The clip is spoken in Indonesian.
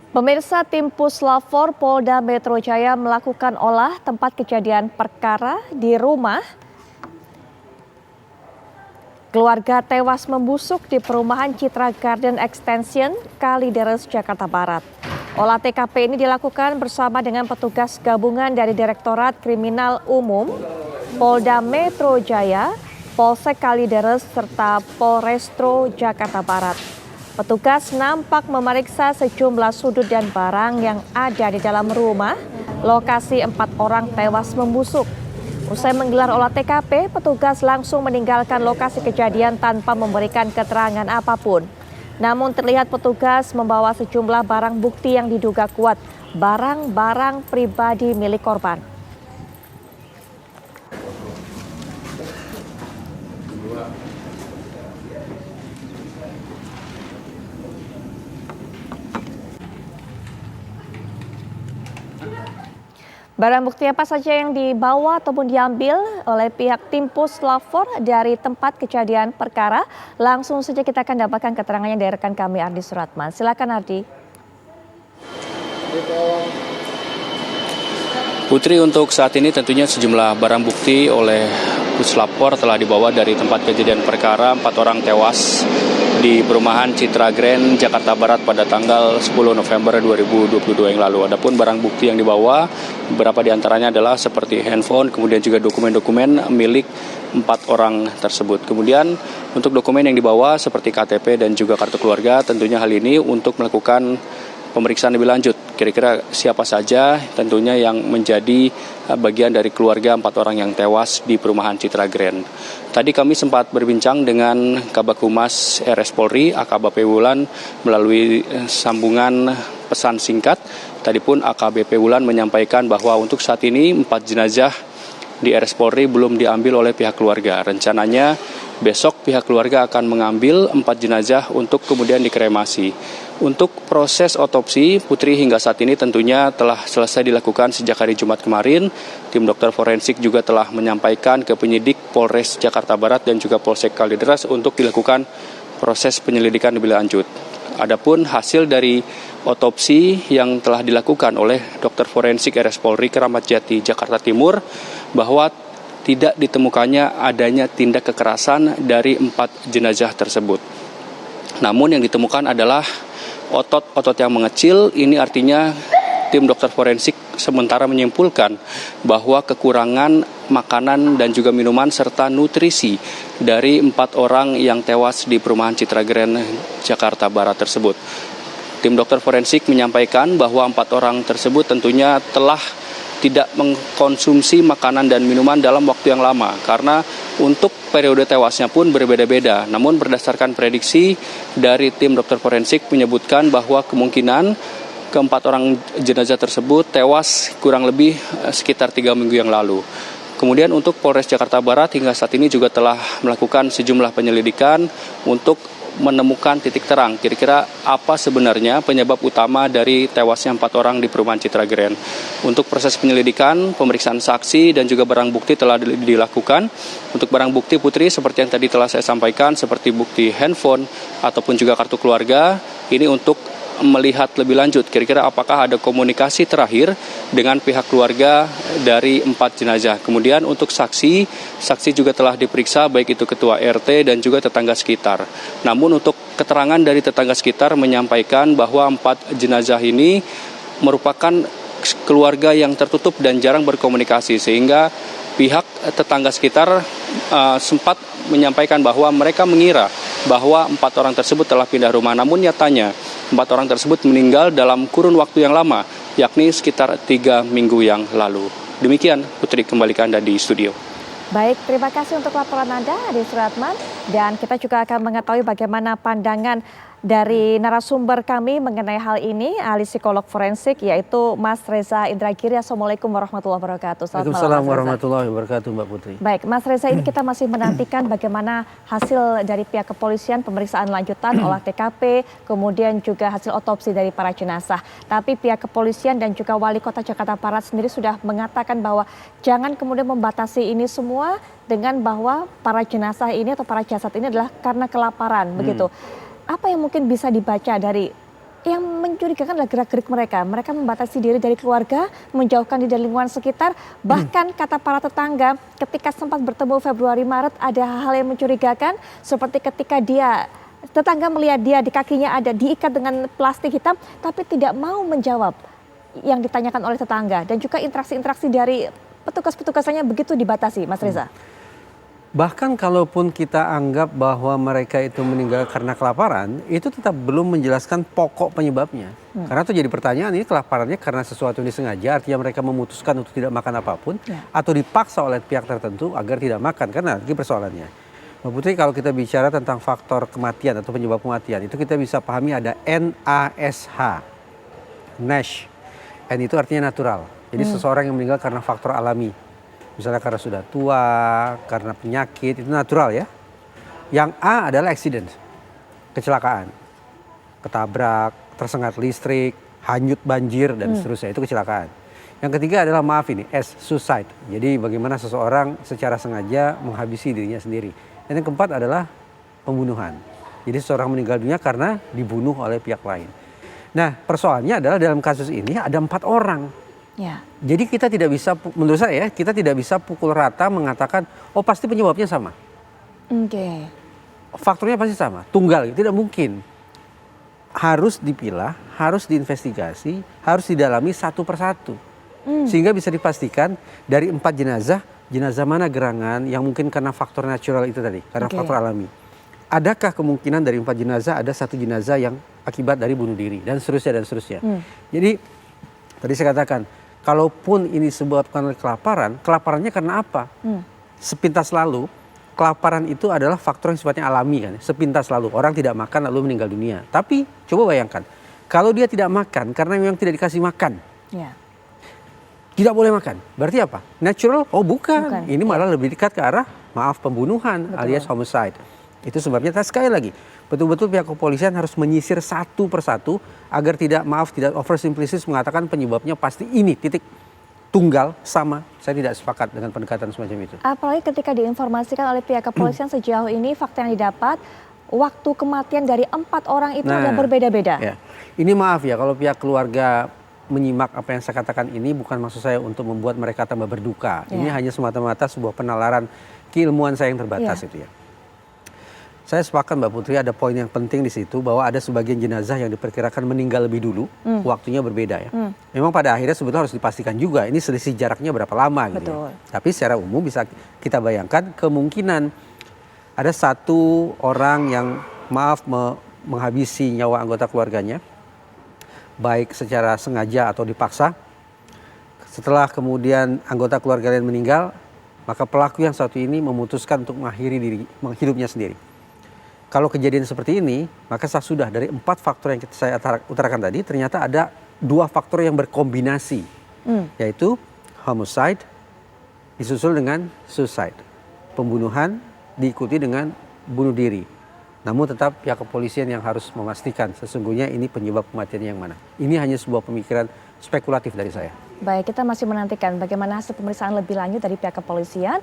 Pemirsa, tim Puslap 4 Polda Metro Jaya melakukan olah tempat kejadian perkara di rumah keluarga tewas membusuk di perumahan Citra Garden Extension, Kalideres, Jakarta Barat. Olah TKP ini dilakukan bersama dengan petugas gabungan dari Direktorat Kriminal Umum, Polda Metro Jaya, Polsek Kalideres, serta Polrestro Jakarta Barat. Petugas nampak memeriksa sejumlah sudut dan barang yang ada di dalam rumah, lokasi 4 orang tewas membusuk. Usai menggelar olah TKP, petugas langsung meninggalkan lokasi kejadian tanpa memberikan keterangan apapun. Namun terlihat petugas membawa sejumlah barang bukti yang diduga kuat, barang-barang pribadi milik korban. Barang bukti apa saja yang dibawa ataupun diambil oleh pihak tim Puslap 4 dari tempat kejadian perkara? Langsung saja kita akan dapatkan keterangannya dari rekan kami Ardi Suratman. Silakan Ardi. Putri, untuk saat ini tentunya sejumlah barang bukti oleh Puslap 4 telah dibawa dari tempat kejadian perkara. 4 orang tewas di perumahan Citra Grand, Jakarta Barat pada tanggal 10 November 2022 yang lalu. Adapun barang bukti yang dibawa, beberapa diantaranya adalah seperti handphone, kemudian juga dokumen-dokumen milik 4 orang tersebut. Kemudian untuk dokumen yang dibawa seperti KTP dan juga kartu keluarga, tentunya hal ini untuk melakukan pemeriksaan lebih lanjut. Kira-kira siapa saja tentunya yang menjadi bagian dari keluarga 4 orang yang tewas di perumahan Citra Grand. Tadi kami sempat berbincang dengan Kabag Humas RS Polri, AKBP Wulan, melalui sambungan pesan singkat. Tadi pun AKBP Wulan menyampaikan bahwa untuk saat ini 4 jenazah di RS Polri belum diambil oleh pihak keluarga. Rencananya besok pihak keluarga akan mengambil 4 jenazah untuk kemudian dikremasi. Untuk proses otopsi, Putri, hingga saat ini tentunya telah selesai dilakukan sejak hari Jumat kemarin. Tim dokter forensik juga telah menyampaikan ke penyidik Polres Jakarta Barat dan juga Polsek Kalideres untuk dilakukan proses penyelidikan lebih lanjut. Adapun hasil dari otopsi yang telah dilakukan oleh dokter forensik RS Polri Kramat Jati, Jakarta Timur, bahwa tidak ditemukannya adanya tindak kekerasan dari 4 jenazah tersebut. Namun yang ditemukan adalah otot-otot yang mengecil. Ini artinya tim dokter forensik sementara menyimpulkan bahwa kekurangan makanan dan juga minuman serta nutrisi dari 4 orang yang tewas di perumahan Citra Grand, Jakarta Barat tersebut. Tim dokter forensik menyampaikan bahwa 4 orang tersebut tentunya telah tidak mengkonsumsi makanan dan minuman dalam waktu yang lama, karena untuk periode tewasnya pun berbeda-beda. Namun berdasarkan prediksi dari tim dokter forensik menyebutkan bahwa kemungkinan ke-4 orang jenazah tersebut tewas kurang lebih sekitar 3 minggu yang lalu. Kemudian untuk Polres Jakarta Barat hingga saat ini juga telah melakukan sejumlah penyelidikan untuk menemukan titik terang kira-kira apa sebenarnya penyebab utama dari tewasnya 4 orang di perumahan Citra Grand. Untuk proses penyelidikan, pemeriksaan saksi dan juga barang bukti telah dilakukan. Untuk barang bukti, Putri, seperti yang tadi telah saya sampaikan, seperti bukti handphone ataupun juga kartu keluarga, ini untuk melihat lebih lanjut kira-kira apakah ada komunikasi terakhir dengan pihak keluarga dari 4 jenazah. Kemudian untuk saksi juga telah diperiksa, baik itu ketua RT dan juga tetangga sekitar. Namun untuk keterangan dari tetangga sekitar menyampaikan bahwa 4 jenazah ini merupakan keluarga yang tertutup dan jarang berkomunikasi, sehingga pihak tetangga sekitar sempat menyampaikan bahwa mereka mengira bahwa 4 orang tersebut telah pindah rumah. Namun nyatanya 4 orang tersebut meninggal dalam kurun waktu yang lama, yakni sekitar 3 minggu yang lalu. Demikian, Putri, kembali ke Anda di studio. Baik, terima kasih untuk laporan Anda, Ardi Suratman. Dan kita juga akan mengetahui bagaimana pandangan dari narasumber kami mengenai hal ini, ahli psikolog forensik, yaitu Mas Reza Indragiri. Assalamualaikum warahmatullahi wabarakatuh. Waalaikumsalam warahmatullahi wabarakatuh, Mbak Putri. Baik, Mas Reza, ini kita masih menantikan bagaimana hasil dari pihak kepolisian, pemeriksaan lanjutan, olah TKP, kemudian juga hasil otopsi dari para jenazah. Tapi pihak kepolisian dan juga Wali Kota Jakarta Barat sendiri sudah mengatakan bahwa jangan kemudian membatasi ini semua dengan bahwa para jenazah ini atau para jasad ini adalah karena kelaparan, begitu. Apa yang mungkin bisa dibaca dari yang mencurigakan adalah gerak-gerik mereka. Mereka membatasi diri dari keluarga, menjauhkan diri dari lingkungan sekitar. Bahkan kata para tetangga, ketika sempat bertemu Februari Maret ada hal-hal yang mencurigakan. Seperti ketika tetangga melihat dia di kakinya ada diikat dengan plastik hitam, tapi tidak mau menjawab yang ditanyakan oleh tetangga. Dan juga interaksi-interaksi dari petugas-petugasannya begitu dibatasi, Mas Reza. Bahkan kalaupun kita anggap bahwa mereka itu meninggal karena kelaparan, itu tetap belum menjelaskan pokok penyebabnya. Karena itu jadi pertanyaan, ini kelaparannya karena sesuatu yang disengaja, artinya mereka memutuskan untuk tidak makan apapun, atau dipaksa oleh pihak tertentu agar tidak makan, karena lagi persoalannya. Mbak Putri, kalau kita bicara tentang faktor kematian atau penyebab kematian, itu kita bisa pahami ada NASH, NASH. N itu artinya natural, jadi seseorang yang meninggal karena faktor alami. Misalnya karena sudah tua, karena penyakit, itu natural ya. Yang A adalah accident, kecelakaan. Ketabrak, tersengat listrik, hanyut banjir, dan seterusnya, itu kecelakaan. Yang ketiga adalah maaf ini, S, suicide. Jadi bagaimana seseorang secara sengaja menghabisi dirinya sendiri. Dan yang keempat adalah pembunuhan. Jadi seseorang meninggal dunia karena dibunuh oleh pihak lain. Nah persoalannya adalah dalam kasus ini ada 4 orang. Ya. Jadi kita tidak bisa, menurut saya kita tidak bisa pukul rata mengatakan, oh pasti penyebabnya sama. Oke. Faktornya pasti sama, tunggal, tidak mungkin. Harus dipilah, harus diinvestigasi, harus didalami satu persatu. Sehingga bisa dipastikan dari 4 jenazah, jenazah mana gerangan yang mungkin karena faktor natural itu tadi, karena faktor alami. Adakah kemungkinan dari 4 jenazah ada 1 jenazah yang akibat dari bunuh diri, dan seterusnya, dan seterusnya. Jadi tadi saya katakan, kalaupun ini disebabkan oleh kelaparan, kelaparannya karena apa? Sepintas lalu, kelaparan itu adalah faktor yang sifatnya alami kan. Sepintas lalu, orang tidak makan lalu meninggal dunia. Tapi coba bayangkan, kalau dia tidak makan karena memang tidak dikasih makan. Tidak boleh makan, berarti apa? Natural? Oh bukan. Ini malah lebih dekat ke arah, maaf, pembunuhan alias homicide. Itu sebabnya, sekali lagi, betul-betul pihak kepolisian harus menyisir satu persatu agar tidak oversimplisis mengatakan penyebabnya pasti ini, titik, tunggal, sama. Saya tidak sepakat dengan pendekatan semacam itu. Apalagi ketika diinformasikan oleh pihak kepolisian sejauh ini fakta yang didapat, waktu kematian dari 4 orang itu ada berbeda-beda. Ya. Ini maaf ya, kalau pihak keluarga menyimak apa yang saya katakan ini, bukan maksud saya untuk membuat mereka tambah berduka. Ini hanya semata-mata sebuah penalaran keilmuan saya yang terbatas itu ya. Saya sepakat Mbak Putri, ada poin yang penting di situ bahwa ada sebagian jenazah yang diperkirakan meninggal lebih dulu, waktunya berbeda ya. Memang pada akhirnya sebetulnya harus dipastikan juga ini selisih jaraknya berapa lama gitu ya. Tapi secara umum bisa kita bayangkan kemungkinan ada 1 orang yang menghabisi nyawa anggota keluarganya, baik secara sengaja atau dipaksa. Setelah kemudian anggota keluarga lain meninggal, maka pelaku yang satu ini memutuskan untuk mengakhiri hidupnya sendiri. Kalau kejadian seperti ini, maka sudah dari 4 faktor yang saya utarakan tadi, ternyata ada 2 faktor yang berkombinasi, yaitu homicide disusul dengan suicide. Pembunuhan diikuti dengan bunuh diri. Namun tetap pihak kepolisian yang harus memastikan sesungguhnya ini penyebab kematian yang mana. Ini hanya sebuah pemikiran spekulatif dari saya. Baik, kita masih menantikan bagaimana hasil pemeriksaan lebih lanjut dari pihak kepolisian.